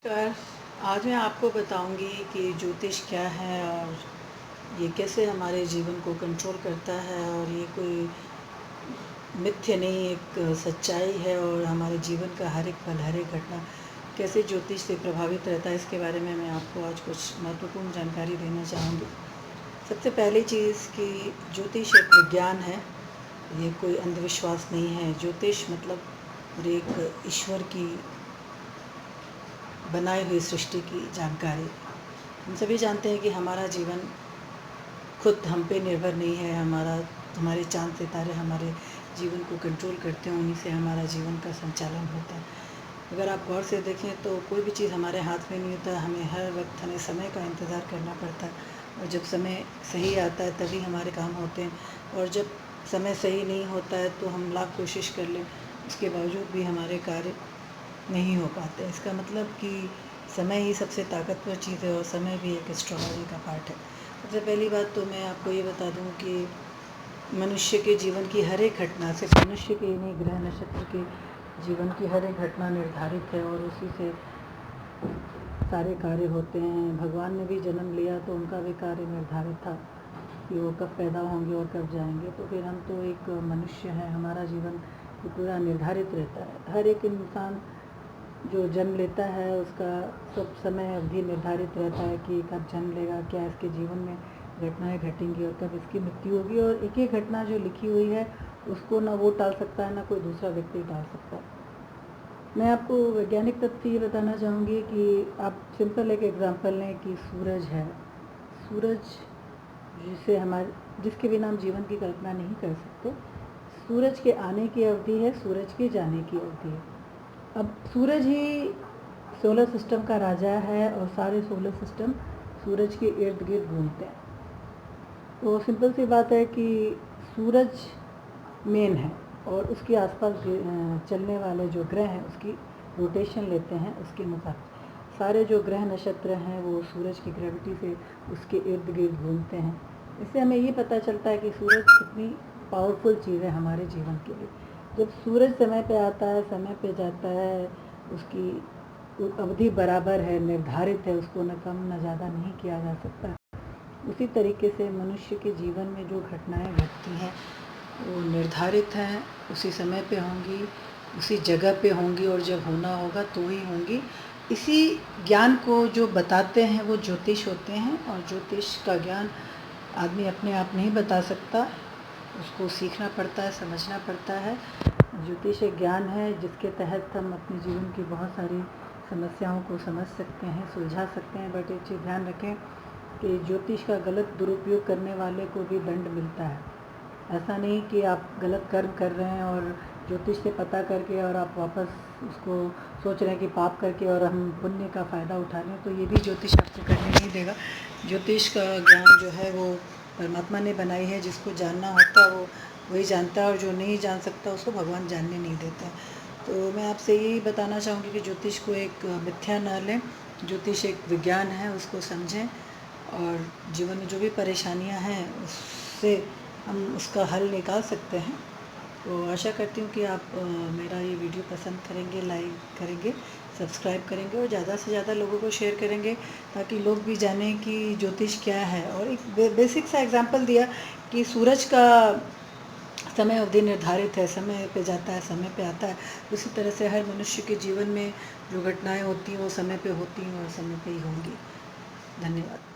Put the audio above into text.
नमस्कार। आज मैं आपको बताऊंगी कि ज्योतिष क्या है और ये कैसे हमारे जीवन को कंट्रोल करता है। और ये कोई मिथ्य नहीं, एक सच्चाई है। और हमारे जीवन का हर एक पल, हर एक घटना कैसे ज्योतिष से प्रभावित रहता है, इसके बारे में मैं आपको आज कुछ महत्वपूर्ण जानकारी देना चाहूँगी। सबसे पहली चीज़ कि ज्योतिष एक विज्ञान है, ये कोई अंधविश्वास नहीं है। ज्योतिष मतलब एक ईश्वर की बनाई हुई सृष्टि की जानकारी। हम सभी जानते हैं कि हमारा जीवन खुद हम पे निर्भर नहीं है। हमारे चाँद सितारे हमारे जीवन को कंट्रोल करते हैं, उन्हीं से हमारा जीवन का संचालन होता है। अगर आप गौर से देखें तो कोई भी चीज़ हमारे हाथ में नहीं होता, हमें हर वक्त हमें समय का इंतज़ार करना पड़ता है। और जब समय सही आता है तभी हमारे काम होते हैं, और जब समय सही नहीं होता है तो हम लाख कोशिश कर लें, उसके बावजूद भी हमारे कार्य नहीं हो पाते। इसका मतलब कि समय ही सबसे ताकतवर चीज़ है, और समय भी एक एस्ट्रोलॉजी का पार्ट है। सबसे पहली बात तो मैं आपको ये बता दूं कि मनुष्य के जीवन की हर एक घटना, सिर्फ मनुष्य के ही नहीं, ग्रह नक्षत्र के जीवन की हर एक घटना निर्धारित है, और उसी से सारे कार्य होते हैं। भगवान ने भी जन्म लिया तो उनका भी कार्य निर्धारित था कि वो कब पैदा होंगे और कब जाएंगे। तो फिर हम तो एक मनुष्य हैं, हमारा जीवन पूरा निर्धारित रहता है। हर एक इंसान जो जन्म लेता है उसका सब समय अवधि निर्धारित रहता है कि कब जन्म लेगा, क्या इसके जीवन में घटनाएं घटेंगी और कब इसकी मृत्यु होगी। और एक एक घटना जो लिखी हुई है उसको ना वो टाल सकता है, ना कोई दूसरा व्यक्ति टाल सकता है। मैं आपको वैज्ञानिक तथ्य ये बताना चाहूँगी कि आप सिंपल एक एग्जांपल लें कि सूरज है। सूरज जिसके बिना हम जीवन की कल्पना नहीं कर सकते। सूरज के आने की अवधि है, सूरज के जाने की अवधि है। अब सूरज ही सोलर सिस्टम का राजा है, और सारे सोलर सिस्टम सूरज के इर्द गिर्द घूमते हैं। तो सिंपल सी बात है कि सूरज मेन है, और उसके आसपास चलने वाले जो ग्रह हैं उसकी रोटेशन लेते हैं। उसके मुताबिक सारे जो ग्रह नक्षत्र हैं वो सूरज की ग्रेविटी से उसके इर्द गिर्द घूमते हैं। इससे हमें ये पता चलता है कि सूरज कितनी पावरफुल चीज़ है हमारे जीवन के लिए। जब सूरज समय पे आता है, समय पे जाता है, उसकी अवधि बराबर है, निर्धारित है, उसको न कम न ज़्यादा नहीं किया जा सकता। उसी तरीके से मनुष्य के जीवन में जो घटनाएं घटती हैं वो निर्धारित हैं, उसी समय पे होंगी, उसी जगह पे होंगी, और जब होना होगा तो ही होंगी। इसी ज्ञान को जो बताते हैं वो ज्योतिष होते हैं, और ज्योतिष का ज्ञान आदमी अपने आप नहीं बता सकता, उसको सीखना पड़ता है, समझना पड़ता है। ज्योतिष एक ज्ञान है जिसके तहत हम अपने जीवन की बहुत सारी समस्याओं को समझ सकते हैं, सुलझा सकते हैं। बट एक चीज़ ध्यान रखें कि ज्योतिष का गलत दुरुपयोग करने वाले को भी दंड मिलता है। ऐसा नहीं कि आप गलत कर्म कर रहे हैं और ज्योतिष से पता करके और आप वापस उसको सोच रहे हैं कि पाप करके और हम पुण्य का फ़ायदा उठा लें, तो ये भी ज्योतिष आपको करने नहीं देगा। ज्योतिष का ज्ञान जो है वो परमात्मा ने बनाई है, जिसको जानना होता है वो वही जानता है, और जो नहीं जान सकता उसको भगवान जानने नहीं देते हैं। तो मैं आपसे यही बताना चाहूँगी कि ज्योतिष को एक मिथ्या न लें। ज्योतिष एक विज्ञान है, उसको समझें, और जीवन में जो भी परेशानियां हैं उससे हम उसका हल निकाल सकते हैं। तो आशा करती हूँ कि आप मेरा ये वीडियो पसंद करेंगे, लाइक करेंगे, सब्सक्राइब करेंगे, और ज़्यादा से ज़्यादा लोगों को शेयर करेंगे, ताकि लोग भी जानें कि ज्योतिष क्या है। और एक बेसिक सा एग्जांपल दिया कि सूरज का समय अवधि निर्धारित है, समय पे जाता है, समय पे आता है। उसी तरह से हर मनुष्य के जीवन में जो घटनाएं होती हैं वो समय पे होती हैं और समय पे ही होंगी। धन्यवाद।